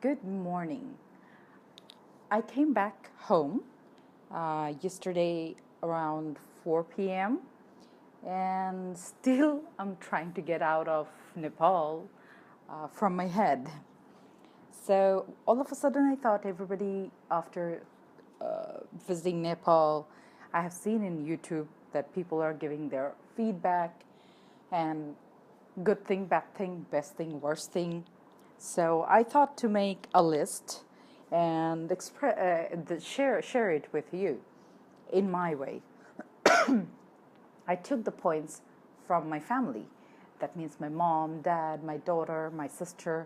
Good morning. I came back home yesterday around 4 p.m. and still I'm trying to get out of Nepal from my head. So all of a sudden I thought everybody after visiting Nepal, I have seen in YouTube that people are giving their feedback and good thing, bad thing, best thing, worst thing. So I thought to make a list and share it with you in my way. I took the points from my family. That means my mom, dad, my daughter, my sister.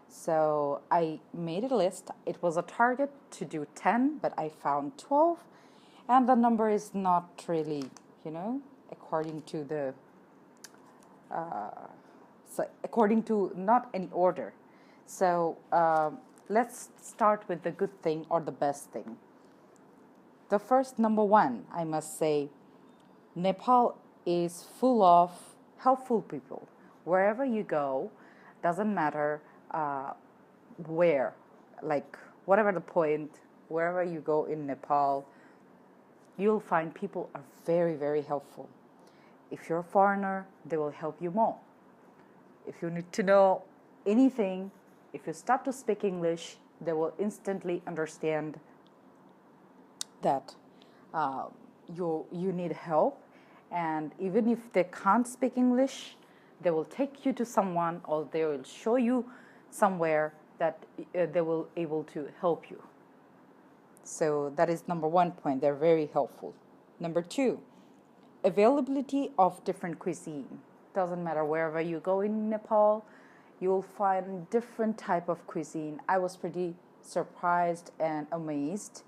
So I made a list. It was a target to do 10, but I found 12. And the number is not really, according to the according to not any order. So let's start with the good thing or the best thing. The first, number one, I must say, Nepal is full of helpful people. Wherever you go, doesn't matter where, like whatever the point, wherever you go in Nepal, you'll find people are very, very helpful. If you're a foreigner, they will help you more. If you need to know anything, if you start to speak English, they will instantly understand that you need help. And even if they can't speak English, they will take you to someone or they will show you somewhere that they will able to help you. So that is number one point. They're very helpful. Number two, availability of different cuisine. Doesn't matter wherever you go in Nepal, you'll find different type of cuisine. I was pretty surprised and amazed.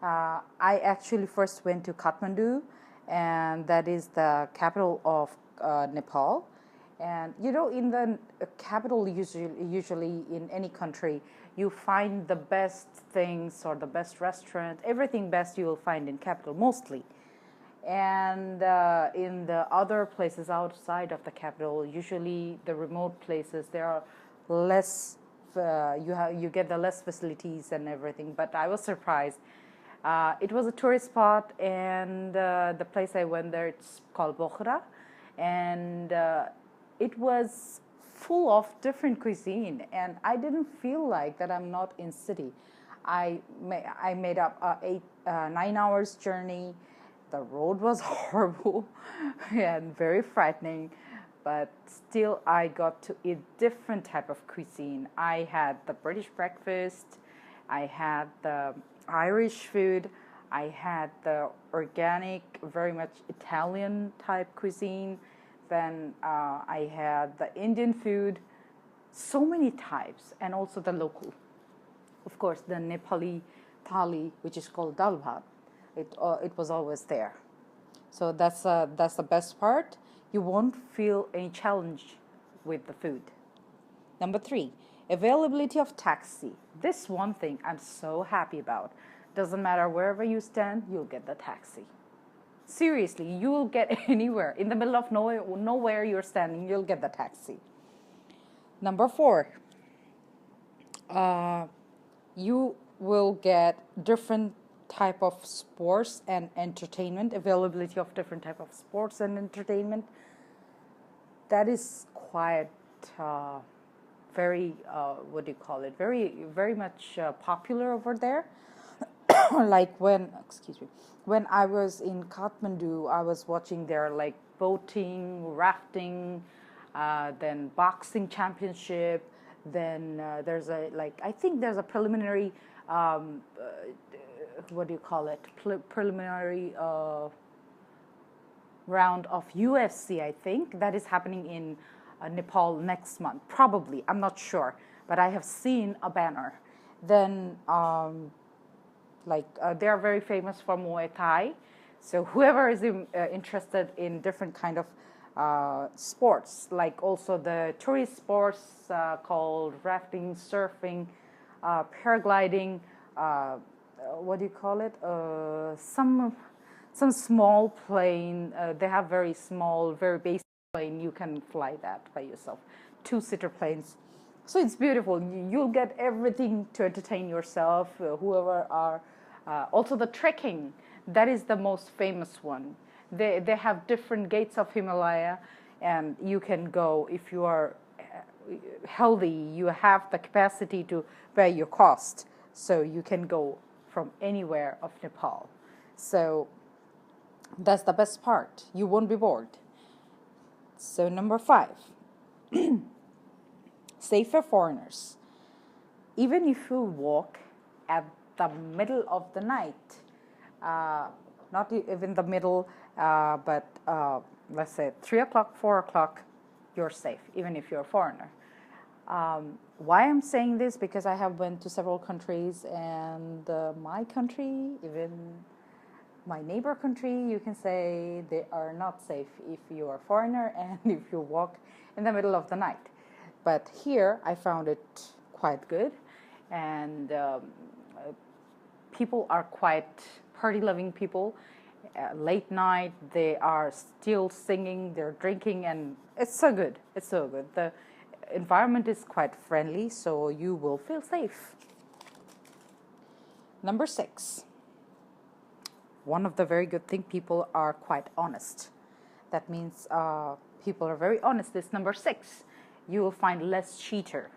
I actually first went to Kathmandu, and that is the capital of Nepal. And in the capital, usually in any country, you find the best things or the best restaurant, everything best you will find in capital mostly. And in the other places outside of the capital, usually the remote places, there are less. You get the less facilities and everything. But I was surprised. It was a tourist spot, and the place I went there, it's called Bokhara, and it was full of different cuisine, and I didn't feel like that I'm not in city. I made up 9 hours journey. The road was horrible and very frightening, but still I got to eat different type of cuisine. I had the British breakfast, I had the Irish food, I had the organic, very much Italian type cuisine, then I had the Indian food, so many types, and also the local. Of course, the Nepali thali, which is called dal bhat. It was always there. So that's the best part. You won't feel any challenge with the food. Number three, availability of taxi. This one thing I'm so happy about. Doesn't matter wherever you stand, you'll get the taxi. Seriously, you will get anywhere. In the middle of nowhere you're standing, you'll get the taxi. Number four, you will get different type of sports and entertainment, availability of different type of sports and entertainment. That is quite very very much popular over there. Like when I was in Kathmandu, I was watching their like boating, rafting, then boxing championship. Then there's I think there's a preliminary preliminary round of UFC, I think, that is happening in Nepal next month. Probably, I'm not sure, but I have seen a banner. Then, they are very famous for Muay Thai. So whoever is interested in different kind of sports, like also the tourist sports called rafting, surfing, paragliding, some small plane. They have very small, very basic plane. You can fly that by yourself. 2-seater planes. So it's beautiful. You'll get everything to entertain yourself, whoever are. Also the trekking, that is the most famous one. They have different gates of Himalaya, and you can go if you are healthy, you have the capacity to bear your cost. So you can go from anywhere of Nepal. So that's the best part. You won't be bored. So number 5, safe for foreigners. Even if you walk at the middle of the night, not even the middle, but let's say 3 o'clock, 4 o'clock, you're safe, even if you're a foreigner. Why I'm saying this? Because I have went to several countries, and my country, even my neighbor country, you can say they are not safe if you are a foreigner and if you walk in the middle of the night. But here I found it quite good, and people are quite party-loving people. Late night, they are still singing, they're drinking, and it's so good. It's so good. The environment is quite friendly, so you will feel safe. Number 6. One of the very good thing, people are quite honest. That means people are very honest. This number 6. You will find less cheater.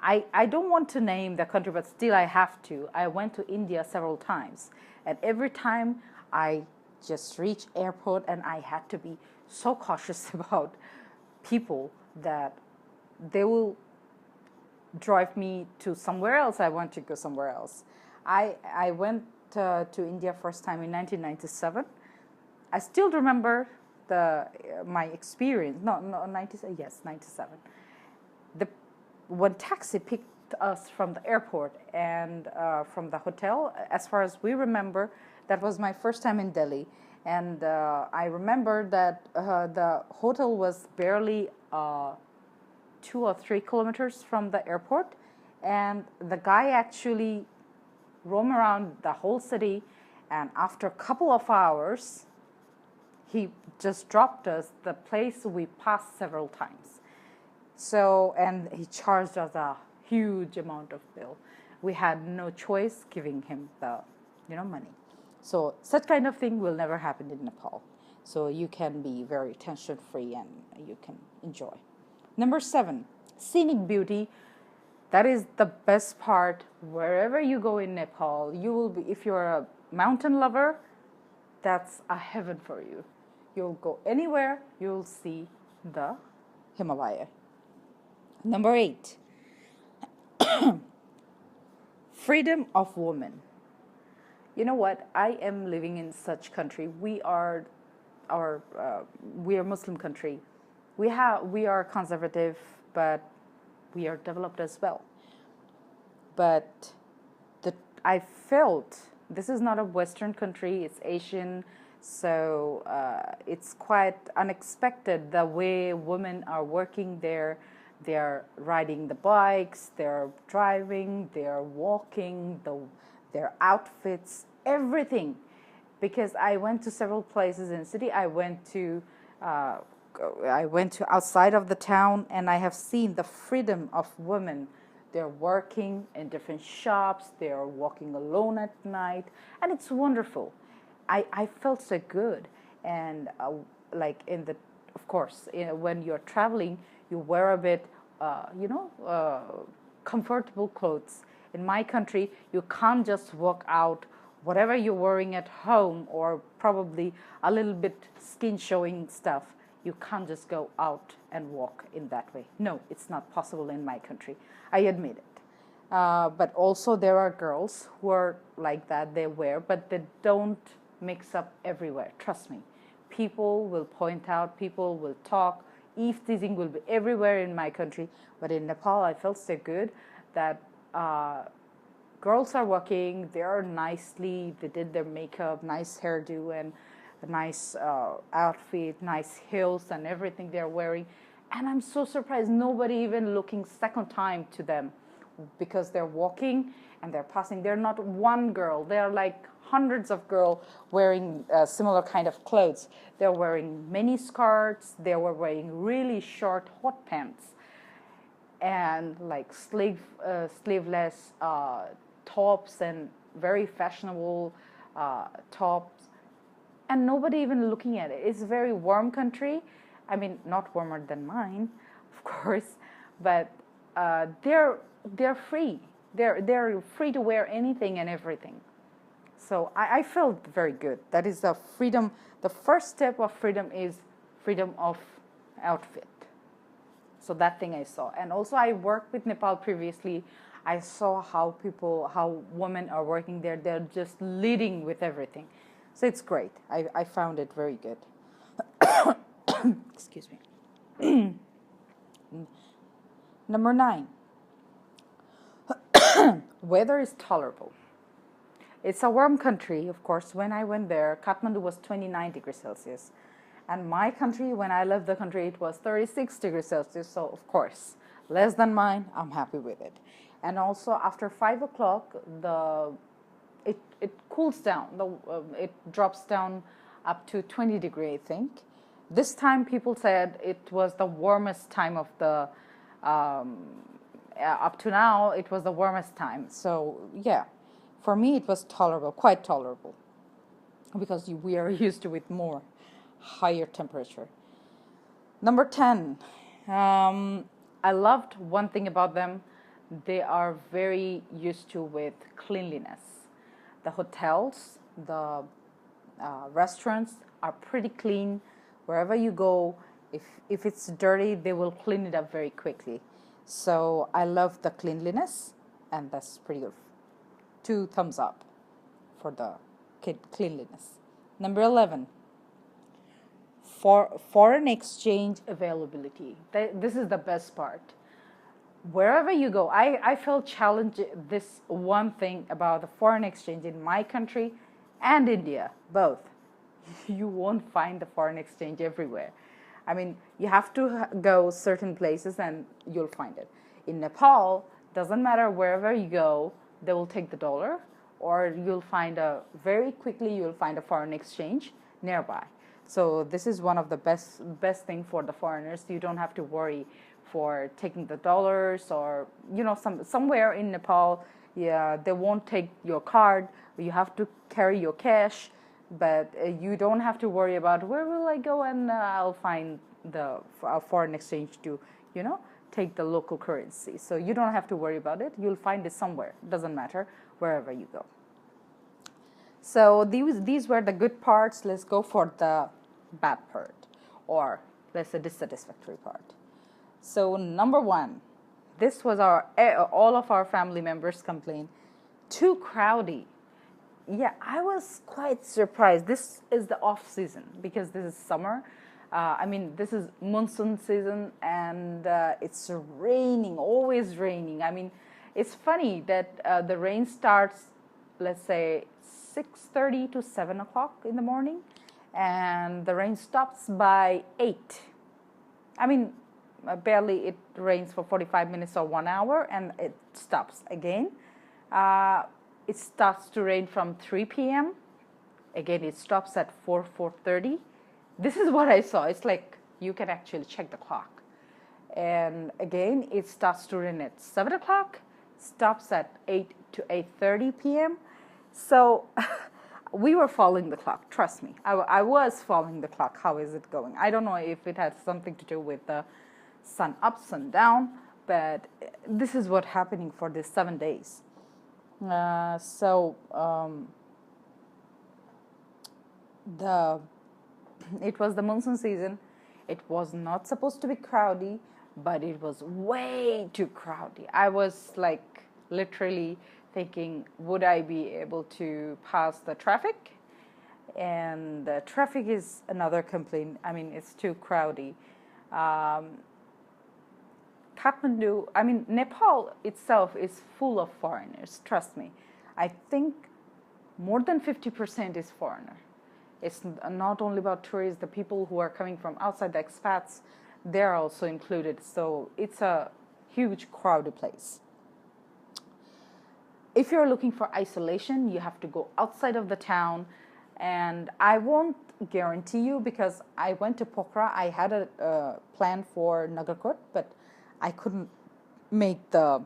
I don't want to name the country, but still I have to. I went to India several times, and every time I just reach airport, and I had to be so cautious about people that they will drive me to somewhere else. I want to go somewhere else. I went to India first time in 1997. I still remember my experience. No, 97. Yes, 97. When taxi picked us from the airport and from the hotel, as far as we remember, that was my first time in Delhi. And I remember that the hotel was barely 2 or 3 kilometers from the airport, and the guy actually roamed around the whole city, and after a couple of hours he just dropped us the place we passed several times. So, and he charged us a huge amount of bill. We had no choice giving him the money. So such kind of thing will never happen in Nepal. So you can be very tension free and you can enjoy. Number 7, scenic beauty. That is the best part. Wherever you go in Nepal, you will be, if you're a mountain lover, that's a heaven for you. You'll go anywhere, you'll see the Himalaya. Number 8, freedom of women. You know what? I am living in such country. We are Muslim country. We are conservative, but we are developed as well. But I felt this is not a Western country; it's Asian, so it's quite unexpected the way women are working there. They are riding the bikes, they are driving, they are walking, their outfits, everything. Because I went to several places in the city. I went to outside of the town, and I have seen the freedom of women. They're working in different shops. They are walking alone at night, and it's wonderful. I felt so good, and of course, when you're traveling, you wear a bit, comfortable clothes. In my country, you can't just walk out whatever you're wearing at home, or probably a little bit skin showing stuff. You can't just go out and walk in that way. No, it's not possible in my country. I admit it. But also there are girls who are like that. They wear, but they don't mix up everywhere. Trust me. People will point out, people will talk. Eve teasing will be everywhere in my country. But in Nepal, I felt so good that girls are walking. They are nicely, they did their makeup, nice hairdo, and a nice outfit, nice heels and everything they're wearing. And I'm so surprised nobody even looking second time to them, because they're walking and they're passing. They're not one girl. They're like hundreds of girls wearing similar kind of clothes. They're wearing mini skirts. They were wearing really short hot pants. and like sleeveless tops and very fashionable tops, and nobody even looking at it. It's a very warm country. I mean, not warmer than mine, of course, but they're free. They're free to wear anything and everything. So I felt very good. That is the freedom. The first step of freedom is freedom of outfit. So that thing I saw. And also I worked with Nepal previously. I saw how women are working there. They're just leading with everything. So it's great. I found it very good. Excuse me. Number 9. Weather is tolerable. It's a warm country, of course. When I went there, Kathmandu was 29 degrees Celsius. And my country, when I left the country, it was 36 degrees Celsius. So, of course, less than mine, I'm happy with it. And also, after 5 o'clock, it cools down. It drops down up to 20 degrees, I think. This time, people said it was the warmest time of the... up to now, it was the warmest time. So, yeah. For me, it was tolerable, quite tolerable, because we are used to it more, higher temperature. Number 10, I loved one thing about them. They are very used to with cleanliness. The hotels, the restaurants are pretty clean. Wherever you go, if it's dirty, they will clean it up very quickly. So I love the cleanliness, and that's pretty good. 2 thumbs up for the cleanliness. Number 11, for foreign exchange availability. This is the best part. Wherever you go, I felt challenged. This one thing about the foreign exchange in my country and India, both. You won't find the foreign exchange everywhere. I mean, you have to go certain places and you'll find it. In Nepal, doesn't matter wherever you go, they will take the dollar, or you'll find very quickly you'll find a foreign exchange nearby. So this is one of the best thing for the foreigners. You don't have to worry for taking the dollars, or somewhere in Nepal, yeah, they won't take your card. You have to carry your cash, but you don't have to worry about where will I go and I'll find the foreign exchange to take the local currency. So you don't have to worry about it. You'll find it somewhere. Doesn't matter, wherever you go. So these were the good parts. Let's go for the bad part, or let's say dissatisfactory part. So number 1, this was all of our family members complained, too crowdy. Yeah, I was quite surprised. This is the off season because this is summer. This is monsoon season, and it's raining, always raining. I mean, it's funny that the rain starts, let's say, 6:30 to 7 o'clock in the morning, and the rain stops by 8. I mean, barely it rains for 45 minutes or 1 hour, and it stops again. It starts to rain from 3 p.m. Again, it stops at 4:30. This is what I saw. It's like you can actually check the clock. And again, it starts to rain at 7 o'clock, stops at 8 to 8:30 p.m. So we were following the clock. Trust me. I was following the clock. How is it going? I don't know if it has something to do with the sun up, sun down, but this is what's happening for these 7 days. It was the monsoon season. It was not supposed to be crowdy, but it was way too crowdy. I was like literally thinking, would I be able to pass the traffic? And the traffic is another complaint. I mean, it's too crowdy. Kathmandu, Nepal itself is full of foreigners, trust me. I think more than 50% is foreigner. It's not only about tourists, the people who are coming from outside, the expats, they're also included. So it's a huge crowded place. If you're looking for isolation, you have to go outside of the town. And I won't guarantee you, because I went to Pokhara. I had a plan for Nagarkot, but I couldn't make the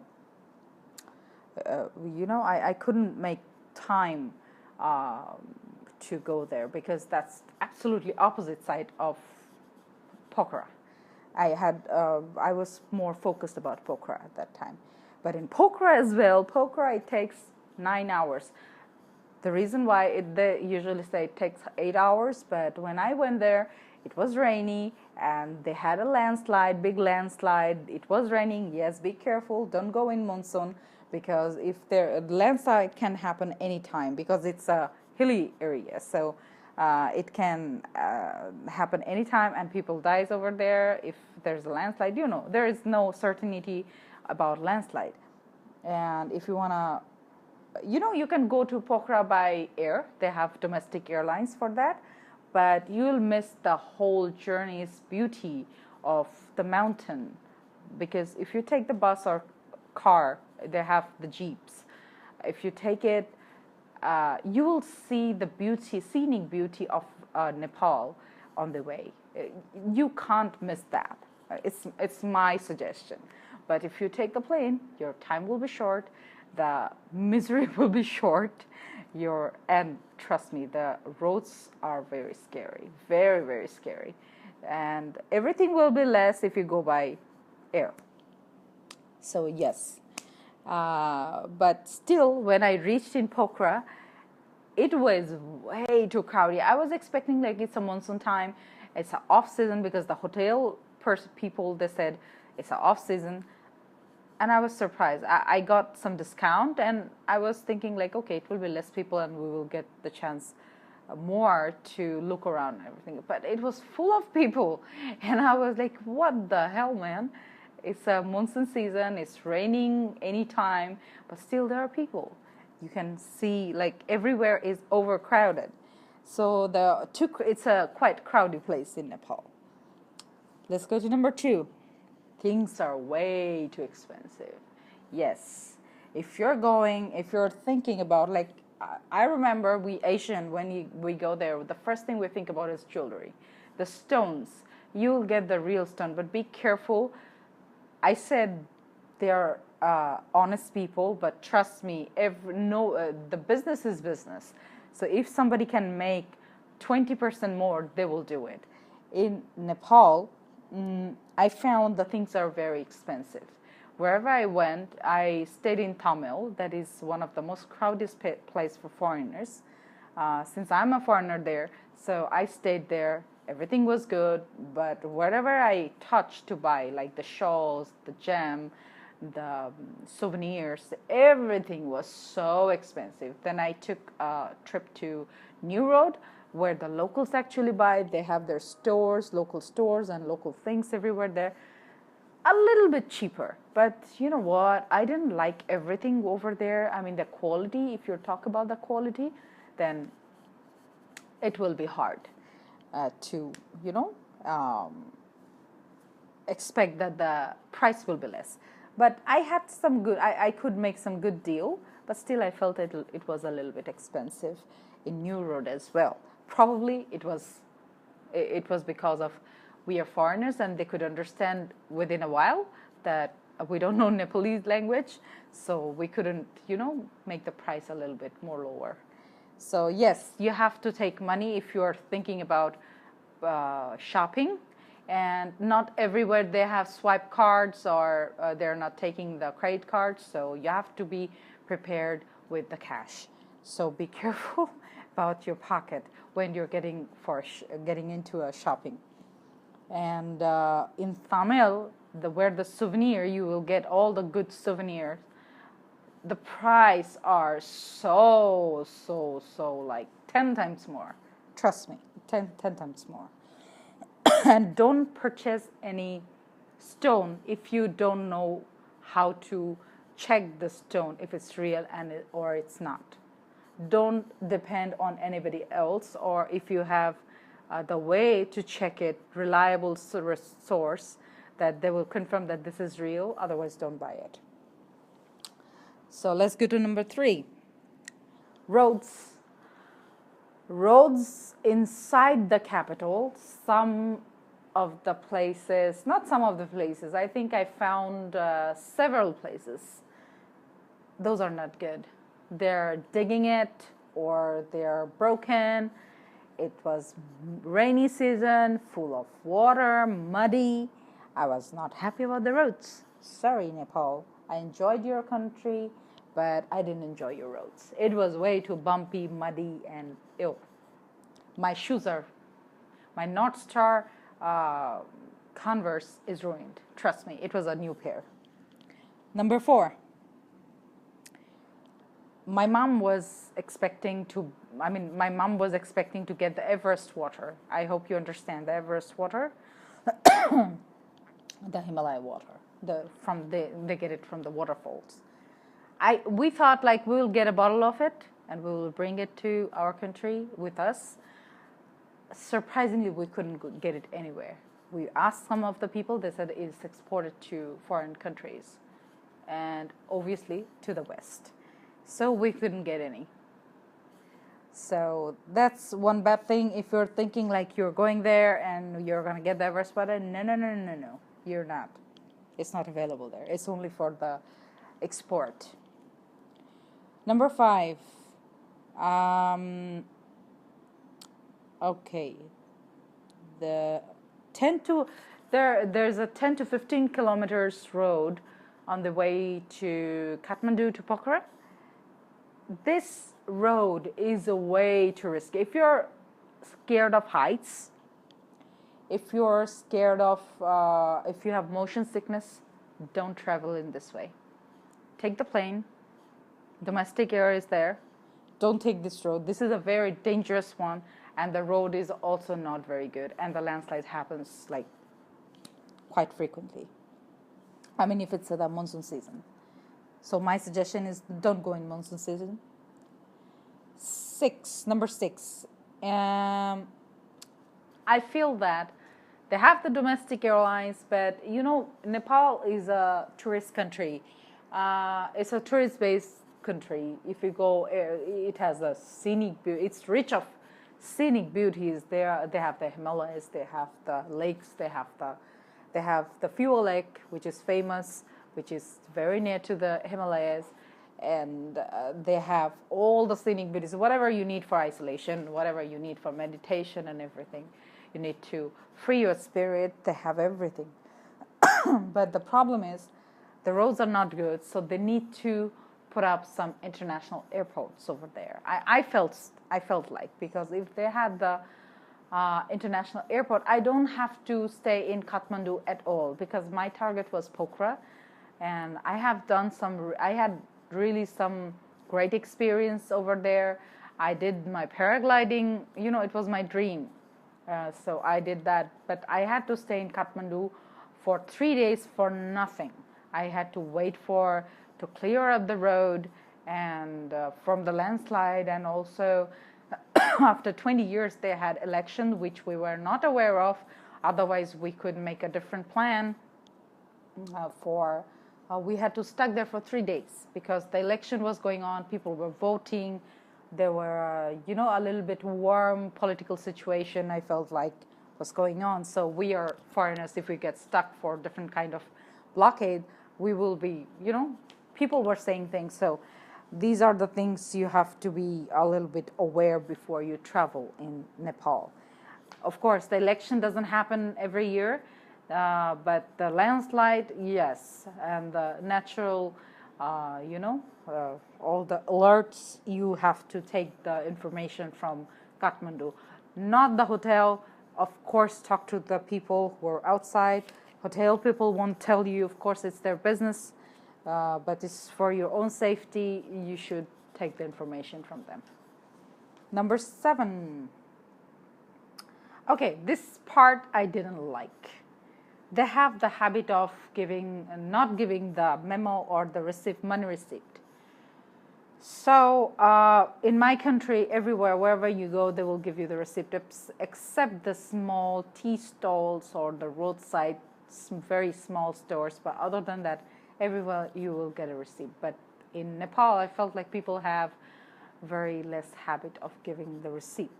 I couldn't make time to go there because that's absolutely opposite side of Pokhara. I was more focused about Pokhara at that time, but in Pokhara as well, Pokhara it takes 9 hours. The reason why they usually say it takes 8 hours, but when I went there, it was rainy and they had a landslide, big landslide. It was raining. Yes, be careful. Don't go in monsoon because if there landslide can happen anytime because it's a hilly area. So it can happen anytime and people dies over there if there's a landslide. There is no certainty about landslide. And if you want to you can go to Pokhara by air. They have domestic airlines for that, but you'll miss the whole journey's beauty of the mountain because if you take the bus or car, they have the jeeps. If you take it, you will see the scenic beauty of Nepal on the way. You can't miss that. It's my suggestion. But if you take the plane, your time will be short. The misery will be short. And trust me, the roads are very scary, very, very scary. And everything will be less if you go by air. So yes. But still, when I reached in Pokhara, it was way too crowded. I was expecting like it's a monsoon time. It's an off season because the hotel people, they said it's an off season. And I was surprised. I got some discount and I was thinking like, okay, it will be less people and we will get the chance more to look around and everything. But it was full of people. And I was like, what the hell, man? It's a monsoon season. It's raining anytime. But still there are people. You can see like everywhere is overcrowded. So it's a quite crowded place in Nepal. Let's go to number 2. Things are way too expensive. Yes. If you're thinking about like, I remember we Asian, when we go there, the first thing we think about is jewelry. The stones. You'll get the real stone, but be careful. I said they are honest people, but trust me, the business is business. So if somebody can make 20% more, they will do it. In Nepal, I found the things are very expensive. Wherever I went, I stayed in Tamil. That is one of the most crowded place for foreigners. Since I'm a foreigner there, so I stayed there. Everything was good, but whatever I touched to buy, like the shawls, the gem, the souvenirs, everything was so expensive. Then I took a trip to New Road, where the locals actually buy. They have their stores, local stores and local things everywhere there. A little bit cheaper, but you know what? I didn't like everything over there. I mean, the quality, if you talk about the quality, then it will be hard to, expect that the price will be less. But I had some good, I could make some good deal, but still I felt it was a little bit expensive in New Road as well. Probably it was because of we are foreigners and they could understand within a while that we don't know Nepalese language, so we couldn't, make the price a little bit more lower. So yes, you have to take money if you are thinking about shopping, and not everywhere they have swipe cards or they're not taking the credit cards, so you have to be prepared with the cash. So be careful about your pocket when you're getting into a shopping. And in Tamil, where the souvenir, you will get all the good souvenirs. The price are so like 10 times more. Trust me, 10 times more. And don't purchase any stone if you don't know how to check the stone, if it's real or it's not. Don't depend on anybody else, or if you have the way to check it, reliable source that they will confirm that this is real, otherwise don't buy it. So let's go to number 3. Roads inside the capital, some of the places, not some of the places, I think I found several places. Those are not good. They're digging it or they're broken. It was rainy season, full of water, muddy. I was not happy about the roads. Sorry, Nepal. I enjoyed your country, but I didn't enjoy your roads. It was way too bumpy, muddy, and ill. My North Star Converse is ruined. Trust me, it was a new pair. Number 4. My mom was expecting to get the Everest water. I hope you understand the Everest water. The Himalaya water. They get it from the waterfalls. We thought like we will get a bottle of it and we will bring it to our country with us. Surprisingly, we couldn't get it anywhere. We asked some of the people, they said it's exported to foreign countries and obviously to the West. So we couldn't get any. So that's one bad thing. If you're thinking like you're going there and you're going to get the Everest water, no. You're not. It's not available there. It's only for the export. Number 5. Okay. There's a 10 to 15 kilometers road on the way to Kathmandu to Pokhara. This road is a way too risky. If you're scared of heights, if you have motion sickness, don't travel in this way. Take the plane. Domestic air is there. Don't take this road. This is a very dangerous one, and the road is also not very good, and the landslide happens like quite frequently. I mean, if it's the monsoon season. So my suggestion is don't go in monsoon season. Number 6. I feel that they have the domestic airlines, but Nepal is a tourist country. It's a tourist-based country. If you go, it has a scenic beauty. It's rich of scenic beauties. They have the Himalayas. They have the lakes. They have the Fuel Lake, which is famous, which is very near to the Himalayas, and they have all the scenic beauties. Whatever you need for isolation, whatever you need for meditation and everything, you need to free your spirit. They have everything. But the problem is the roads are not good, so they need to put up some international airports over there. I felt like, because if they had the international airport, I don't have to stay in Kathmandu at all, because my target was Pokhara, and I had really some great experience over there. I did my paragliding, it was my dream. So I did that, but I had to stay in Kathmandu for 3 days for nothing. I had to wait to clear up the road and from the landslide, and also after 20 years they had elections which we were not aware of. Otherwise we could make a different plan we had to stuck there for 3 days because the election was going on, people were voting. There were, a little bit warm political situation I felt like was going on. So we are foreigners, if we get stuck for different kind of blockade, we will be, people were saying things. So these are the things you have to be a little bit aware before you travel in Nepal. Of course, the election doesn't happen every year, but the landslide, yes, and the natural, all the alerts, you have to take the information from Kathmandu, not the hotel. Of course, talk to the people who are outside. Hotel people won't tell you, of course, it's their business, but it's for your own safety. You should take the information from them. Number 7. Okay, this part I didn't like. They have the habit of not giving the memo or the money receipt. So in my country, everywhere, wherever you go, they will give you the receipt, except the small tea stalls or the roadside, very small stores. But other than that, everywhere you will get a receipt. But in Nepal, I felt like people have very less habit of giving the receipt.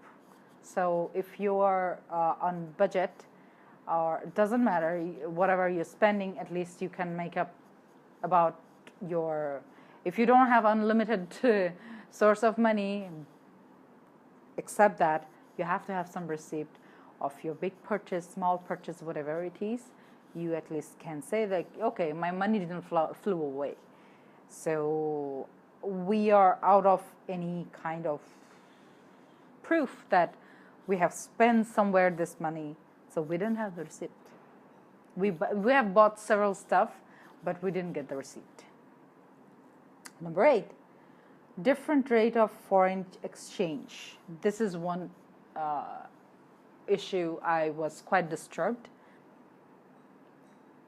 So if you are on budget, or it doesn't matter, whatever you're spending, at least you can make up about your, if you don't have unlimited source of money, except that you have to have some receipt of your big purchase, small purchase, whatever it is. You at least can say that, okay, my money didn't flew away. So we are out of any kind of proof that we have spent somewhere this money. So we didn't have the receipt. We have bought several stuff, but we didn't get the receipt. Number 8, different rate of foreign exchange. This is one issue I was quite disturbed.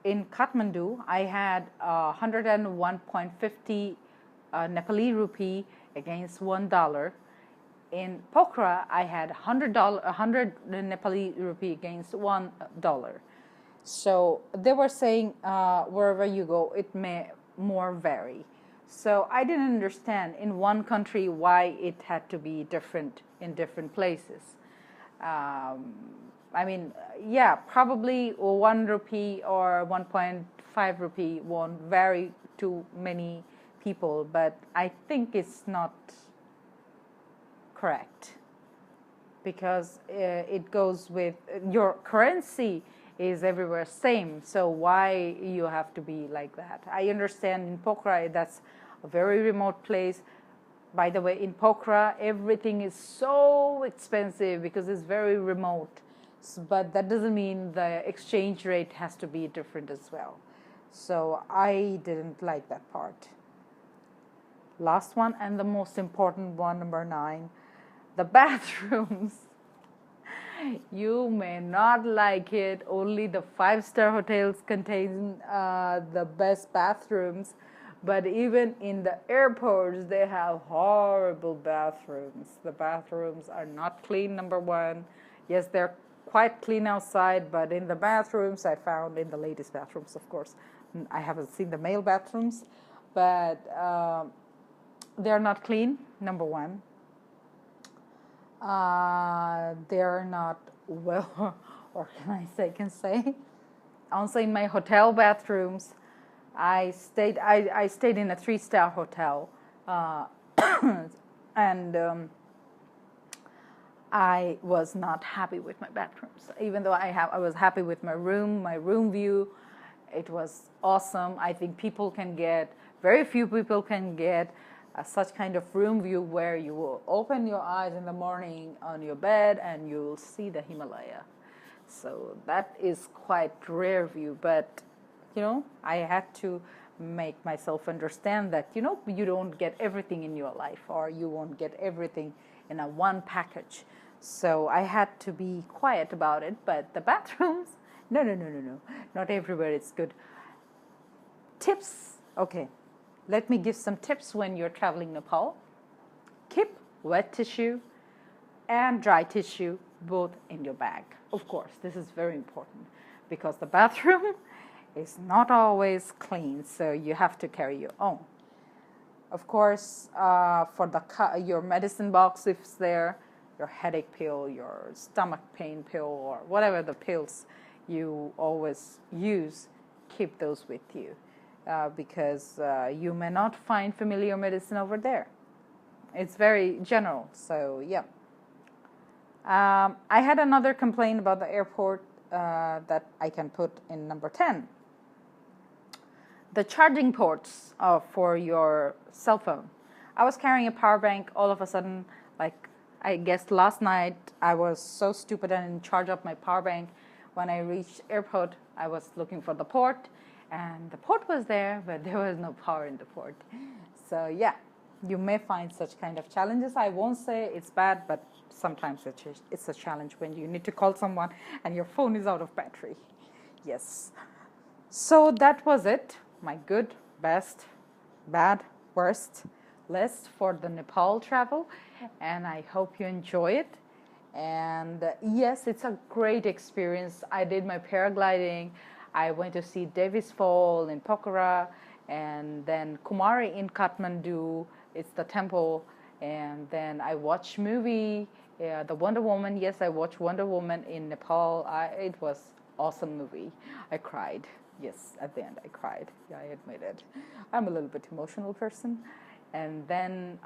In Kathmandu, I had 101.50 Nepali rupee against $1. In Pokhara, I had 100 Nepali rupee against $1. So they were saying wherever you go, it may more vary. So I didn't understand in one country why it had to be different in different places. I mean, yeah, probably 1 rupee or 1.5 rupee won't vary to many people, but I think it's not correct, because it goes with your currency is everywhere same, so why you have to be like that? I understand in Pokhara that's a very remote place. By the way, in Pokhara everything is so expensive because it's very remote, but that doesn't mean the exchange rate has to be different as well. So I didn't like that part. Last one and the most important one, number 9, the bathrooms. You may not like it, only the 5-star hotels contain the best bathrooms, but even in the airports they have horrible bathrooms. The bathrooms are not clean, number 1. Yes, they're quite clean outside, but in the bathrooms, I found in the ladies' bathrooms, of course, I haven't seen the male bathrooms, but they're not clean, number 1. They're not well organized, also in my hotel bathrooms, I stayed in a 3-star hotel, and I was not happy with my bathrooms, even though I was happy with my room view. It was awesome. I think very few people can get such kind of room view where you will open your eyes in the morning on your bed and you'll see the Himalaya. So that is quite rare view, but I had to make myself understand that you don't get everything in your life, or you won't get everything in a one package. So I had to be quiet about it. But the bathrooms, no, not everywhere it's good. Tips. Okay, let me give some tips when you're traveling Nepal. Keep wet tissue and dry tissue both in your bag. Of course, this is very important because the bathroom is not always clean, so you have to carry your own. Of course, for your medicine box, if it's there, your headache pill, your stomach pain pill, or whatever the pills you always use, keep those with you, because you may not find familiar medicine over there. It's very general, so yeah. I had another complaint about the airport that I can put in number 10. The charging ports for your cell phone. I was carrying a power bank. All of a sudden, I guess last night, I was so stupid and in charge of my power bank. When I reached airport, I was looking for the port, and the port was there, but there was no power in the port. So yeah, you may find such kind of challenges. I won't say it's bad, but sometimes it's a challenge when you need to call someone and your phone is out of battery. Yes. So that was it. My good, best, bad, worst list for the Nepal travel, and I hope you enjoy it. And yes, it's a great experience. I did my paragliding. I went to see Davis Fall in Pokhara, and then Kumari in Kathmandu. It's the temple. And then I watched movie, the Wonder Woman. Yes, I watched Wonder Woman in Nepal. It was awesome movie. I cried. Yes, at the end I cried. Yeah, I admit it. I'm a little bit emotional person. And then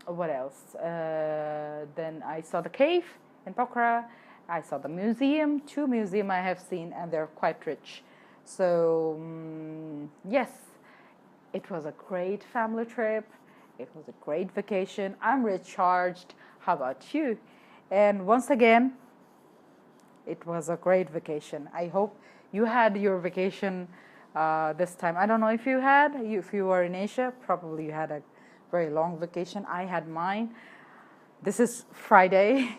what else? Then I saw the cave in Pokhara. I saw the museum. 2 museums I have seen, and they're quite rich. So yes, it was a great family trip. It was a great vacation. I'm recharged. How about you? And once again, it was a great vacation. I hope you had your vacation this time. I don't know if you had. If you were in Asia, probably you had a very long vacation. I had mine. This is Friday.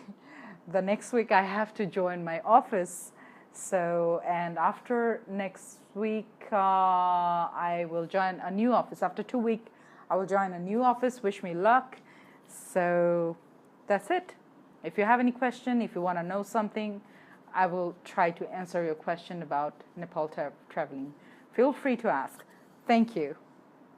The next week I have to join my office. So, and after next week, I will join a new office. After 2 weeks, I will join a new office. Wish me luck. So, that's it. If you have any question, if you want to know something, I will try to answer your question about Nepal traveling. Feel free to ask. Thank you.